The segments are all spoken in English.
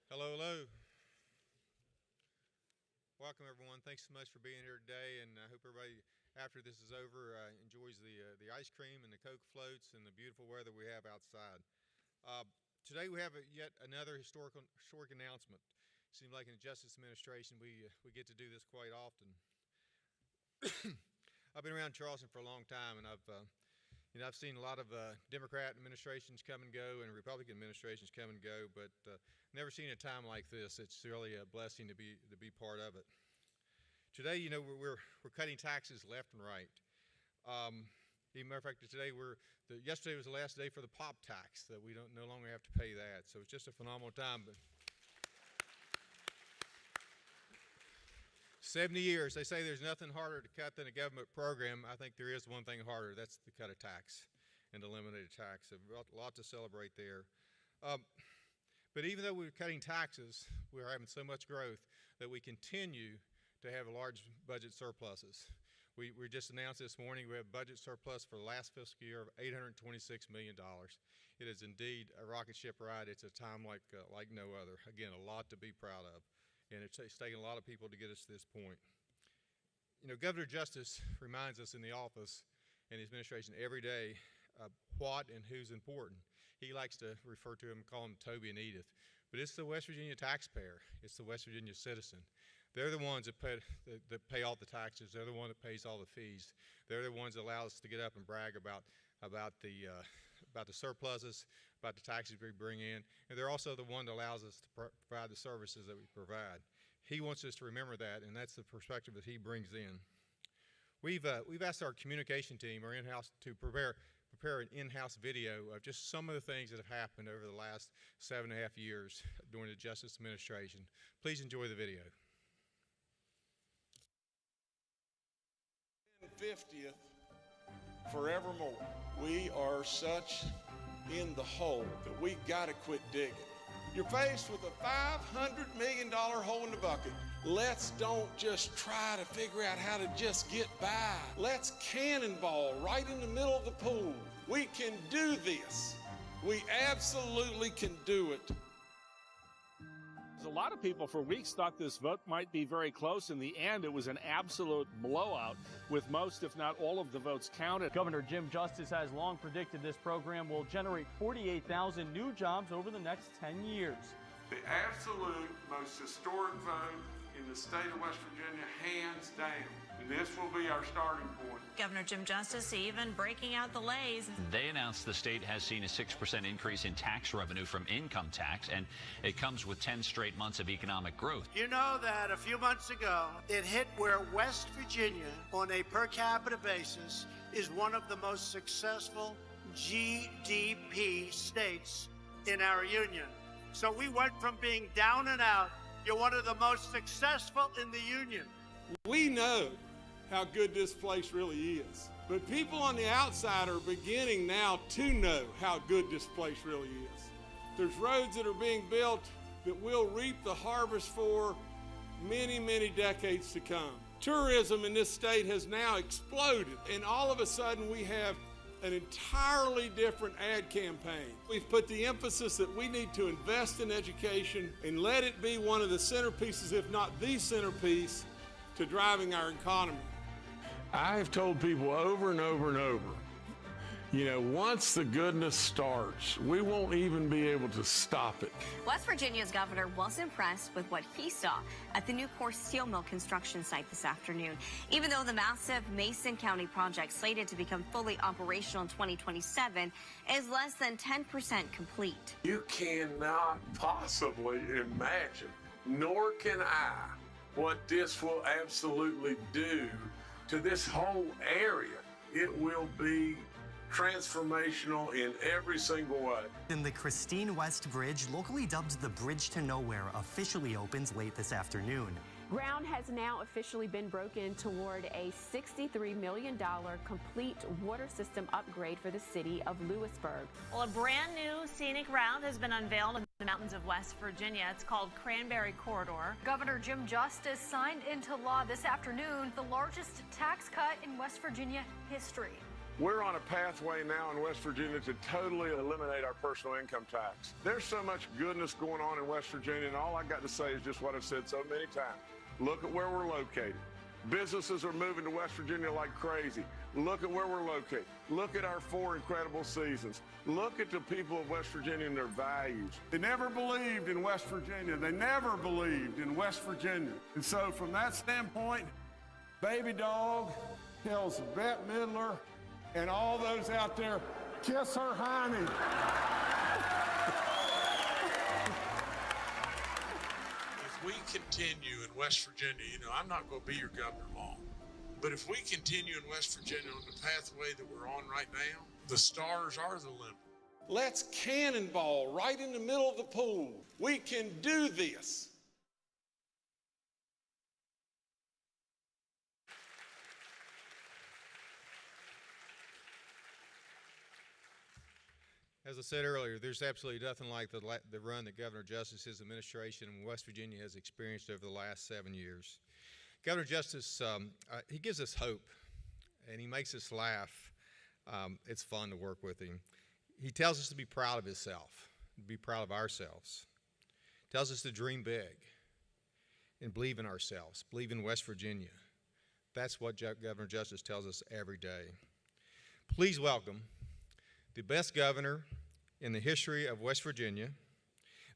Hello, hello. Welcome, everyone. Thanks so much for being here today, and I hope everybody, after this is over, enjoys the ice cream and the Coke floats and the beautiful weather we have outside. Today we have yet another historic announcement. Seems like in the Justice Administration we get to do this quite often. I've been around Charleston for a long time, and I've seen a lot of Democrat administrations come and go and Republican administrations come and go, but never seen a time like this. It's really a blessing to be part of it. Today, we're cutting taxes left and right. As a matter of fact, yesterday was the last day for the pop tax, that we no longer have to pay that. So it's just a phenomenal time. But 70 years, they say there's nothing harder to cut than a government program. I think there is one thing harder. That's to cut a tax and eliminate a tax. A lot to celebrate there. But even though we're cutting taxes, we're having so much growth that we continue to have large budget surpluses. We just announced this morning we have a budget surplus for the last fiscal year of $826 million. It is indeed a rocket ship ride. It's a time like no other. Again, a lot to be proud of. And it's taken a lot of people to get us to this point. Governor Justice reminds us in the office and his administration every day what and who's important. He likes to refer to them, call them Toby and Edith. But it's the West Virginia taxpayer. It's the West Virginia citizen. They're the ones that pay all the taxes. They're the one that pays all the fees. They're the ones that allow us to get up and brag about the surpluses, about the taxes we bring in, and they're also the one that allows us to provide the services that we provide. He wants us to remember that, and that's the perspective that he brings in. We've asked our communication team, our in-house, to prepare an in-house video of just some of the things that have happened over the last 7.5 years during the Justice Administration. Please enjoy the video. 50th forevermore. We are such in the hole that we got to quit digging. You're faced with a $500 million hole in the bucket. Let's don't just try to figure out how to just get by. Let's cannonball right in the middle of the pool. We can do this. We absolutely can do it. A lot of people for weeks thought this vote might be very close. In the end, it was an absolute blowout, with most, if not all, of the votes counted. Governor Jim Justice has long predicted this program will generate 48,000 new jobs over the next 10 years. The absolute most historic vote in the state of West Virginia, hands down. And this will be our starting point. Governor Jim Justice even breaking out the lays. They announced the state has seen a 6% increase in tax revenue from income tax, and it comes with 10 straight months of economic growth. You know that a few months ago, it hit where West Virginia, on a per capita basis, is one of the most successful GDP states in our union. So we went from being down and out to one of the most successful in the union. We know how good this place really is, but people on the outside are beginning now to know how good this place really is. There's roads that are being built that we'll reap the harvest for many, many decades to come. Tourism in this state has now exploded, and all of a sudden we have an entirely different ad campaign. We've put the emphasis that we need to invest in education and let it be one of the centerpieces, if not the centerpiece, to driving our economy. I've told people over and over and over, once the goodness starts, we won't even be able to stop it. West Virginia's governor was impressed with what he saw at the Newport steel mill construction site this afternoon. Even though the massive Mason County project, slated to become fully operational in 2027, is less than 10% complete. You cannot possibly imagine, nor can I, what this will absolutely do to this whole area. It will be transformational in every single way. And the Christine West Bridge, locally dubbed the Bridge to Nowhere, officially opens late this afternoon. Ground has now officially been broken toward a $63 million complete water system upgrade for the city of Lewisburg. Well, a brand new scenic route has been unveiled in the mountains of West Virginia. It's called Cranberry Corridor. Governor Jim Justice signed into law this afternoon the largest tax cut in West Virginia history. We're on a pathway now in West Virginia to totally eliminate our personal income tax. There's so much goodness going on in West Virginia, and all I got to say is just what I've said so many times. Look at where we're located. Businesses are moving to West Virginia like crazy. Look at where we're located. Look at our 4 incredible seasons. Look at the people of West Virginia and their values. They never believed in West Virginia. They never believed in West Virginia. And so from that standpoint, Baby Dog tells Bette Midler and all those out there, kiss her honey. If we continue in West Virginia, I'm not going to be your governor long, but if we continue in West Virginia on the pathway that we're on right now, the stars are the limit. Let's cannonball right in the middle of the pool. We can do this. As I said earlier, there's absolutely nothing like the run that Governor Justice, his administration in West Virginia has experienced over the last 7 years. Governor Justice, he gives us hope, and he makes us laugh. It's fun to work with him. He tells us to be proud of himself, to be proud of ourselves. Tells us to dream big and believe in ourselves, believe in West Virginia. That's what Governor Justice tells us every day. Please welcome the best governor in the history of West Virginia,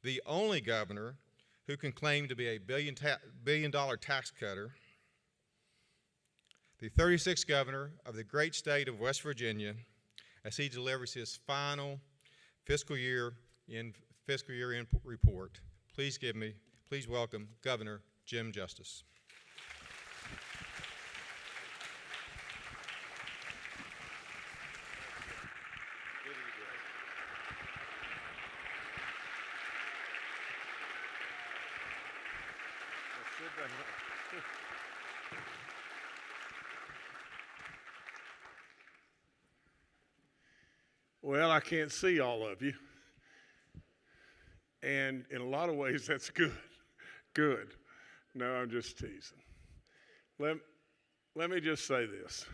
the only governor who can claim to be a billion-dollar tax cutter, the 36th governor of the great state of West Virginia, as he delivers his final fiscal year report. Please welcome Governor Jim Justice. Well, I can't see all of you. And in a lot of ways, that's good. Good. No, I'm just teasing. Let me just say this.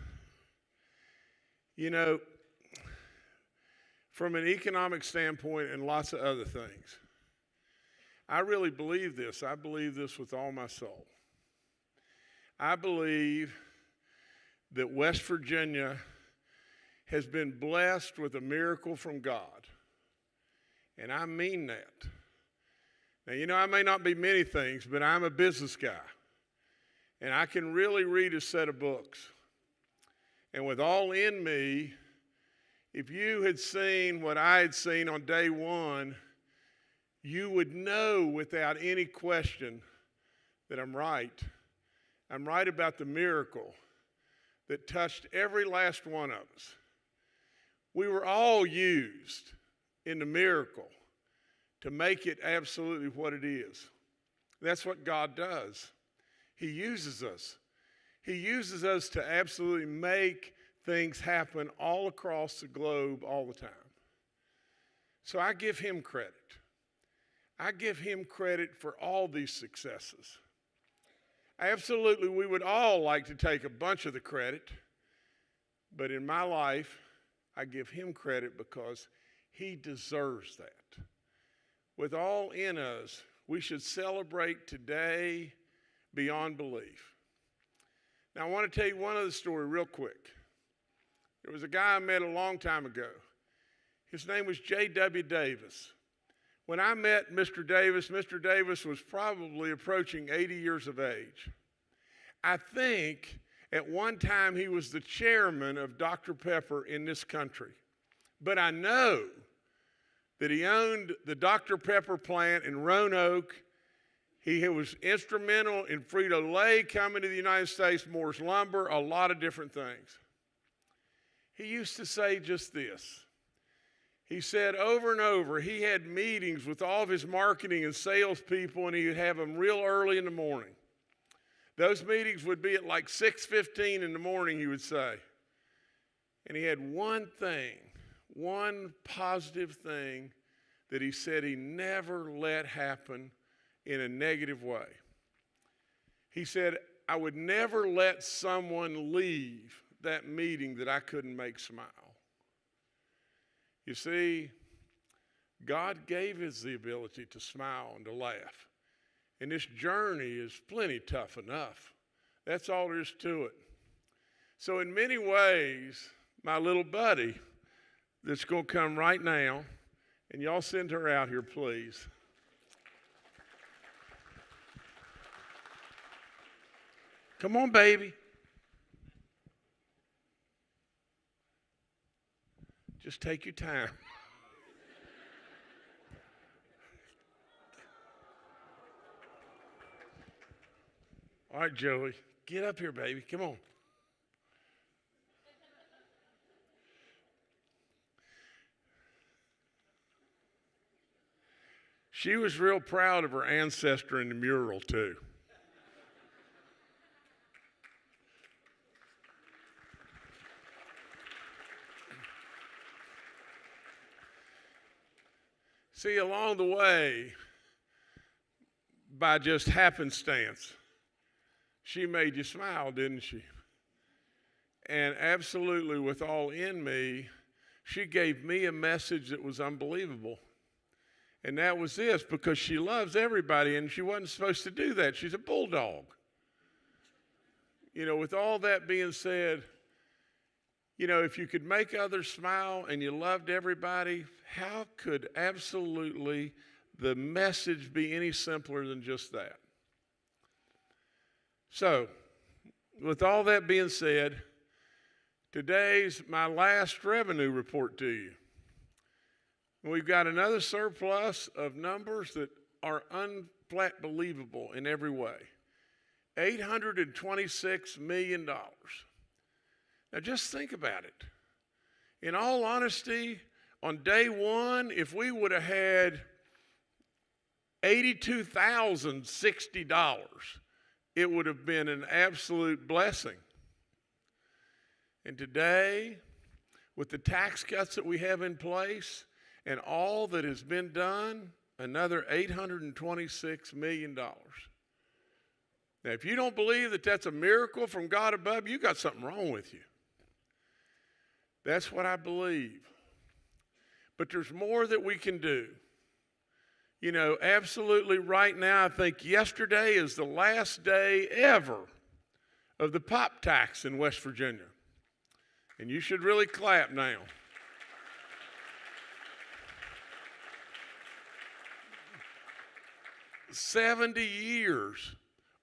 From an economic standpoint and lots of other things, I really believe this. I believe this with all my soul. I believe that West Virginia has been blessed with a miracle from God. And I mean that. Now, I may not be many things, but I'm a business guy. And I can really read a set of books. And with all in me, if you had seen what I had seen on day one, you would know without any question that I'm right. I'm right about the miracle that touched every last one of us. We were all used in the miracle to make it absolutely what it is. That's what God does. He uses us. He uses us to absolutely make things happen all across the globe all the time. So I give him credit. I give him credit for all these successes. Absolutely, we would all like to take a bunch of the credit, but in my life, I give him credit because he deserves that. With all in us, we should celebrate today beyond belief. Now, I want to tell you one other story real quick. There was a guy I met a long time ago. His name was J.W. Davis. When I met Mr. Davis was probably approaching 80 years of age. I think at one time he was the chairman of Dr. Pepper in this country. But I know that he owned the Dr. Pepper plant in Roanoke. He was instrumental in Frito-Lay coming to the United States, Moore's Lumber, a lot of different things. He used to say just this. He said over and over, he had meetings with all of his marketing and sales people, and he would have them real early in the morning. Those meetings would be at like 6:15 in the morning, he would say. And he had one thing, one positive thing that he said he never let happen in a negative way. He said, I would never let someone leave that meeting that I couldn't make smile. You see, God gave us the ability to smile and to laugh. And this journey is plenty tough enough. That's all there is to it. So in many ways, my little buddy that's going to come right now, and y'all send her out here, please. Come on, baby. Just take your time. All right, Joey, get up here, baby. Come on. She was real proud of her ancestor in the mural, too. See, along the way, by just happenstance, she made you smile, didn't she? And absolutely, with all in me, she gave me a message that was unbelievable. And that was this, because she loves everybody, and she wasn't supposed to do that. She's a bulldog. You know, with all that being said, you know, if you could make others smile and you loved everybody, how could absolutely the message be any simpler than just that? So, with all that being said, today's my last revenue report to you. We've got another surplus of numbers that are unbelievable in every way. $826 million. Now just think about it. In all honesty, on day one, if we would have had $82,060, it would have been an absolute blessing. And today, with the tax cuts that we have in place and all that has been done, another $826 million. Now, if you don't believe that that's a miracle from God above, you got something wrong with you. That's what I believe. But there's more that we can do. You know, absolutely right now, I think yesterday is the last day ever of the pop tax in West Virginia. And you should really clap now. "70 years,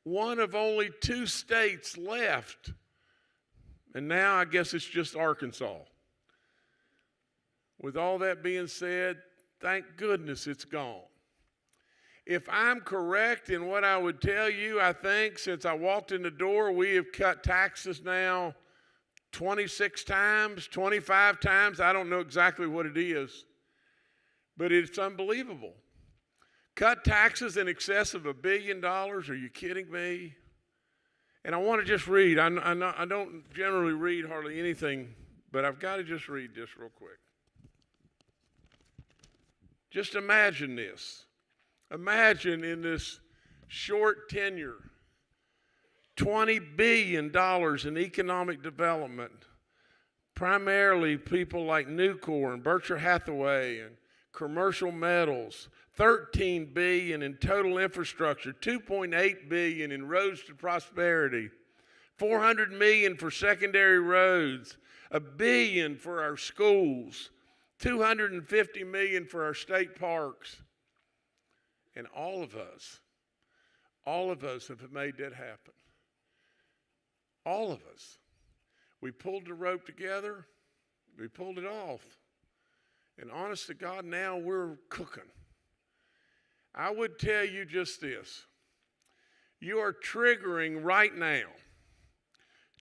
one of only 2 states left. And now I guess it's just Arkansas. With all that being said, thank goodness it's gone. If I'm correct in what I would tell you, I think since I walked in the door, we have cut taxes now 26 times, 25 times. I don't know exactly what it is, but it's unbelievable. Cut taxes in excess of $1 billion. Are you kidding me? And I want to just read. I don't generally read hardly anything, but I've got to just read this real quick. Just imagine this. Imagine in this short tenure, $20 billion in economic development, primarily people like Nucor and Berkshire Hathaway and Commercial Metals, $13 billion in total infrastructure, $2.8 billion in roads to prosperity, $400 million for secondary roads, $1 billion for our schools, $250 million for our state parks. And all of us have made that happen. All of us. We pulled the rope together. We pulled it off. And honest to God, now we're cooking. I would tell you just this. You are triggering right now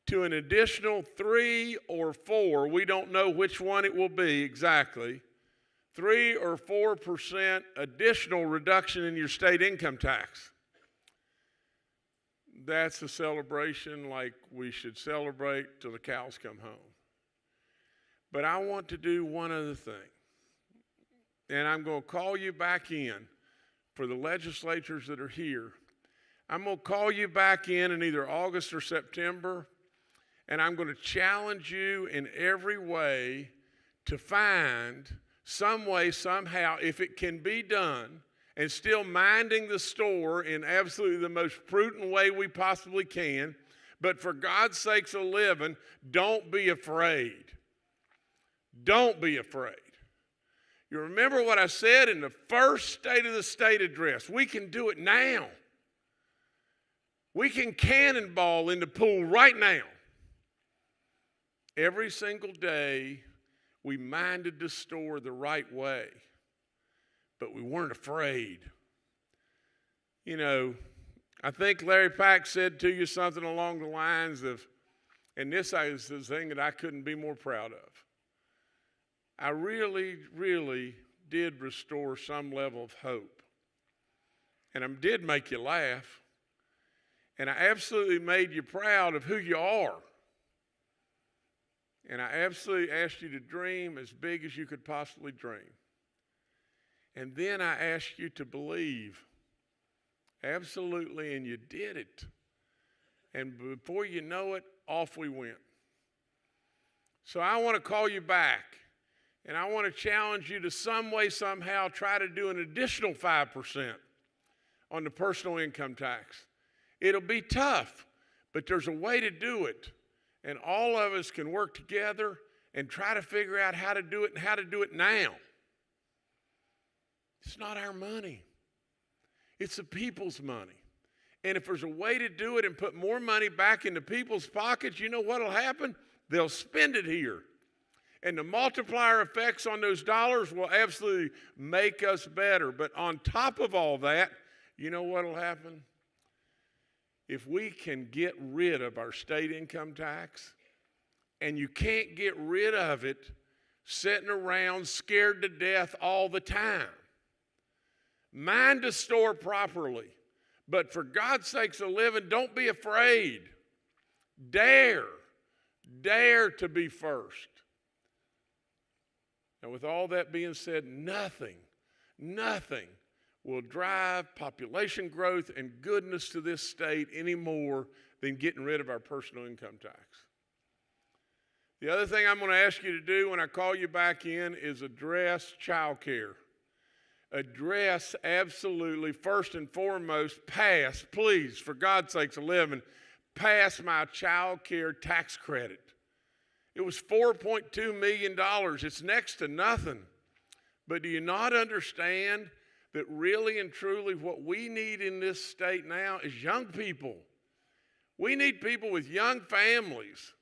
to an additional 3 or 4, we don't know which one it will be exactly, 3 or 4% additional reduction in your state income tax. That's a celebration like we should celebrate till the cows come home. But I want to do one other thing. And I'm going to call you back in for the legislatures that are here. I'm going to call you back in either August or September, And I'm going to challenge you in every way to find some way, somehow, if it can be done, and still minding the store in absolutely the most prudent way we possibly can. But for God's sakes a living, don't be afraid. Don't be afraid. You remember what I said in the first State of the State address. We can do it now. We can cannonball in the pool right now. Every single day, we minded the store the right way, but we weren't afraid. You know, I think Larry Pack said to you something along the lines of, and this is the thing that I couldn't be more proud of. I really, really did restore some level of hope. And I did make you laugh. And I absolutely made you proud of who you are. And I absolutely asked you to dream as big as you could possibly dream. And then I asked you to believe. Absolutely, and you did it. And before you know it, off we went. So I want to call you back. And I want to challenge you to some way, somehow, try to do an additional 5% on the personal income tax. It'll be tough, but there's a way to do it. And all of us can work together and try to figure out how to do it and how to do it now. It's not our money. It's the people's money. And if there's a way to do it and put more money back into people's pockets, you know what will happen? They'll spend it here. And the multiplier effects on those dollars will absolutely make us better. But on top of all that, you know what will happen? If we can get rid of our state income tax, and you can't get rid of it sitting around scared to death all the time. Mind the store properly. But for God's sakes a living, don't be afraid. Dare to be first. And with all that being said, nothing will drive population growth and goodness to this state any more than getting rid of our personal income tax. The other thing I'm going to ask you to do when I call you back in is address child care. Address absolutely, first and foremost, pass, please, for God's sakes a living, pass my child care tax credit. It was $4.2 million. It's next to nothing. But do you not understand that really and truly what we need in this state now is young people? We need people with young families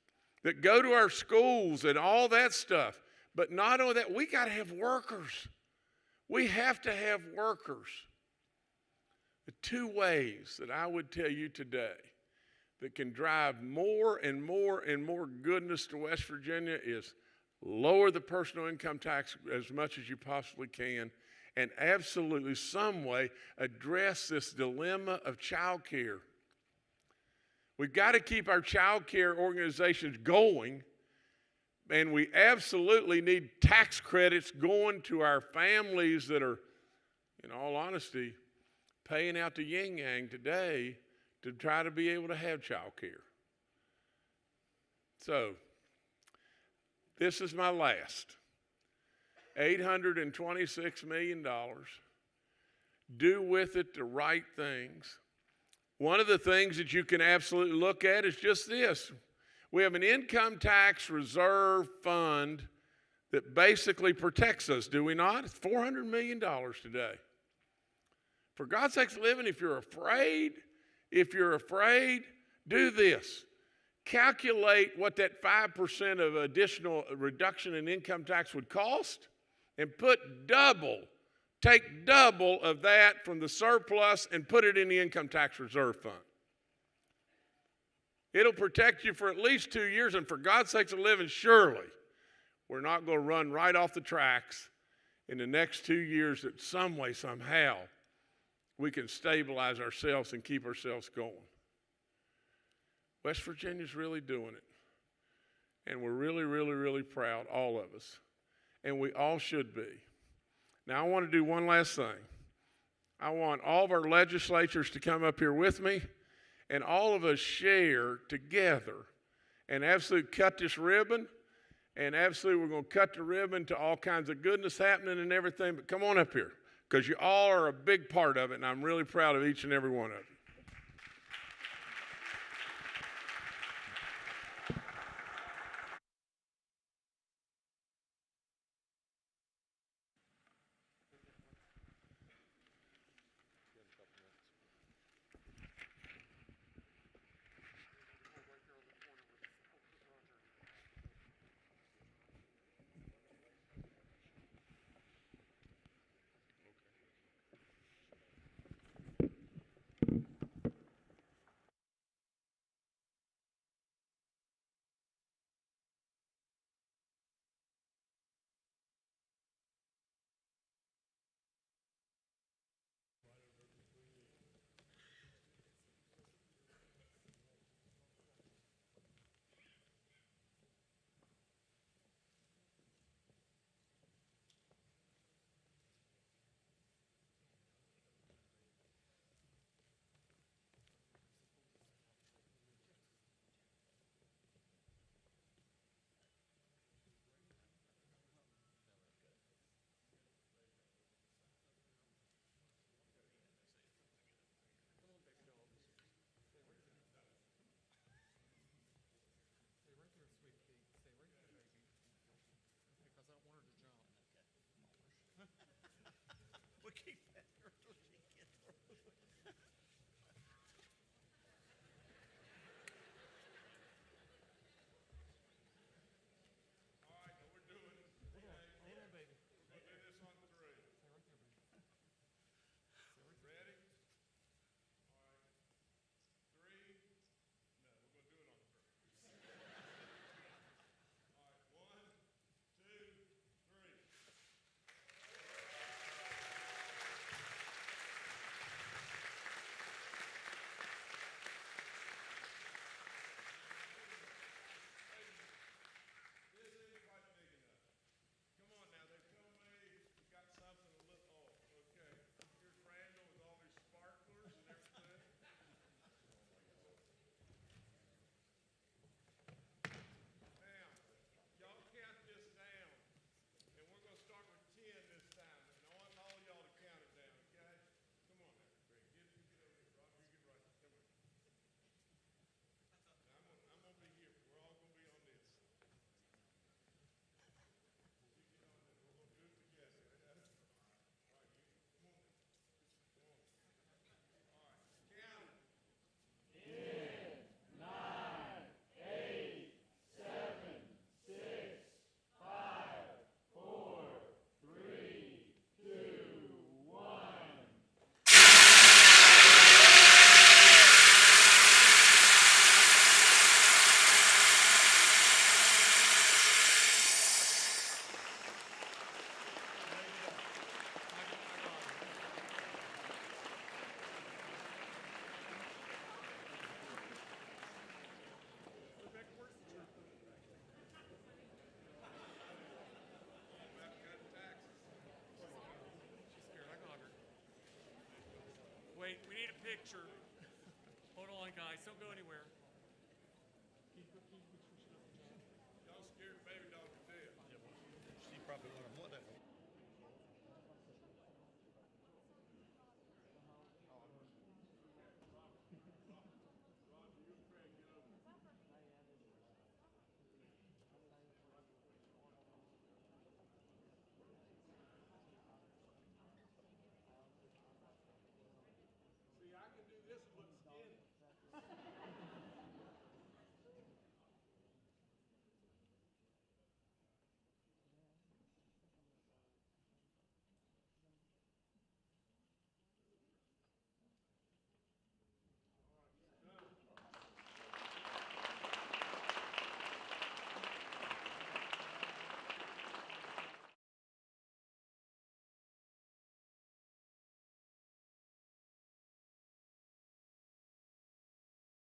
that go to our schools and all that stuff. But not only that, we got to have workers. We have to have workers. The two ways that I would tell you today that can drive more and more and more goodness to West Virginia is lower the personal income tax as much as you possibly can, and absolutely some way address this dilemma of child care. We've got to keep our child care organizations going, and we absolutely need tax credits going to our families that are, in all honesty, paying out the yin-yang today to try to be able to have child care. So, this is my last. $826 million. Do with it the right things. One of the things that you can absolutely look at is just this. We have an income tax reserve fund that basically protects us, do we not? It's $400 million today. For God's sakes living, if you're afraid, do this. Calculate what that 5% of additional reduction in income tax would cost and take double of that from the surplus and put it in the income tax reserve fund. It'll protect you for at least 2 years, and for God's sakes of living, surely we're not going to run right off the tracks in the next 2 years that some way, somehow, we can stabilize ourselves and keep ourselves going. West Virginia's really doing it. And we're really, really, really proud, all of us. And we all should be. Now, I want to do one last thing. I want all of our legislatures to come up here with me, and all of us share together and absolutely cut this ribbon. And absolutely, we're going to cut the ribbon to all kinds of goodness happening and everything. But come on up here, because you all are a big part of it, and I'm really proud of each and every one of you. Wait, we need a picture. Hold on, guys. Don't go anywhere. Y'all scared baby dog to death. She probably wouldn't want that one.